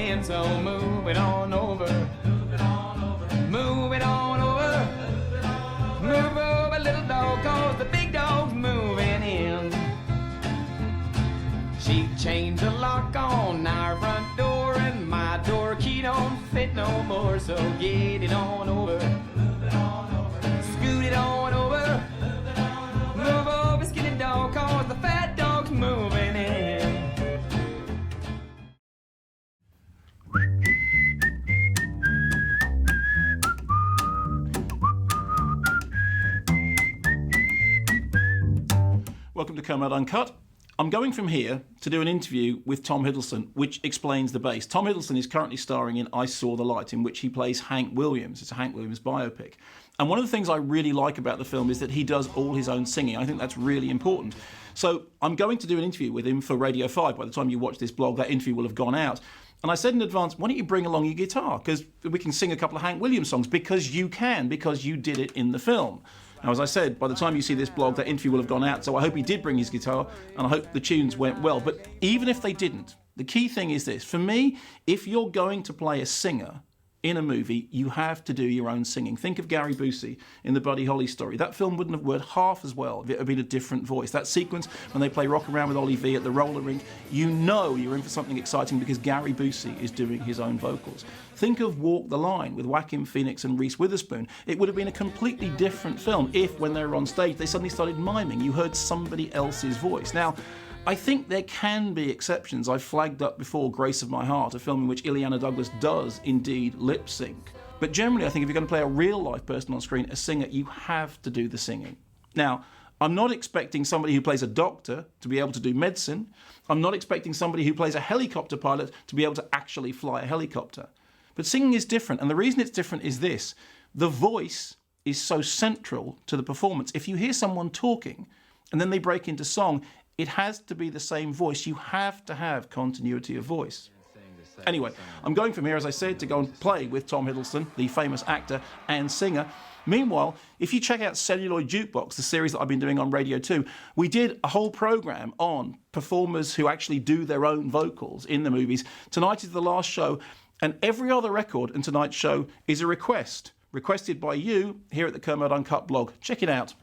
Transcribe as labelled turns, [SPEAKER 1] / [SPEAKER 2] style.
[SPEAKER 1] in, so move it on over. Move it on over. Move it on over. Move over, little dog, cause the big dog's moving in. She changed the lock on our front door, and my door key don't fit no more, so get it on over. Move it on over. Scoot it on over. Move it on over. Move over, skinny dog, cause the fat dog's moving in.
[SPEAKER 2] Welcome to Kermode Uncut. I'm going from here to do an interview with Tom Hiddleston, which explains the bass. Tom Hiddleston is currently starring in I Saw the Light, in which he plays Hank Williams. It's a Hank Williams biopic. And one of the things I really like about the film is that he does all his own singing. I think that's really important. So I'm going to do an interview with him for Radio 5. By the time you watch this blog, that interview will have gone out. And I said in advance, why don't you bring along your guitar? Because we can sing a couple of Hank Williams songs, because you can, because you did it in the film. Now, as I said, by the time you see this blog, that interview will have gone out, so I hope he did bring his guitar, and I hope the tunes went well. But even if they didn't, the key thing is this. For me, if you're going to play a singer in a movie, you have to do your own singing. Think of Gary Busey in the Buddy Holly story. That film wouldn't have worked half as well if it had been a different voice. That sequence when they play Rock Around with Ollie V at the roller rink, you know you're in for something exciting because Gary Busey is doing his own vocals. Think of Walk the Line with Joaquin Phoenix and Reese Witherspoon. It would have been a completely different film if, when they were on stage, they suddenly started miming. You heard somebody else's voice. Now, I think there can be exceptions. I've flagged up before Grace of My Heart, a film in which Ileana Douglas does indeed lip sync. But generally, I think if you're going to play a real-life person on screen, a singer, you have to do the singing. Now, I'm not expecting somebody who plays a doctor to be able to do medicine. I'm not expecting somebody who plays a helicopter pilot to be able to actually fly a helicopter. But singing is different, and the reason it's different is this. The voice is so central to the performance. If you hear someone talking and then they break into song, it has to be the same voice. You have to have continuity of voice. Anyway, I'm going from here, as I said, to go and play with Tom Hiddleston, the famous actor and singer. Meanwhile, if you check out Celluloid Jukebox, the series that I've been doing on Radio 2, we did a whole programme on performers who actually do their own vocals in the movies. Tonight is the last show, and every other record in tonight's show is a requested by you here at the Kermode Uncut blog. Check it out.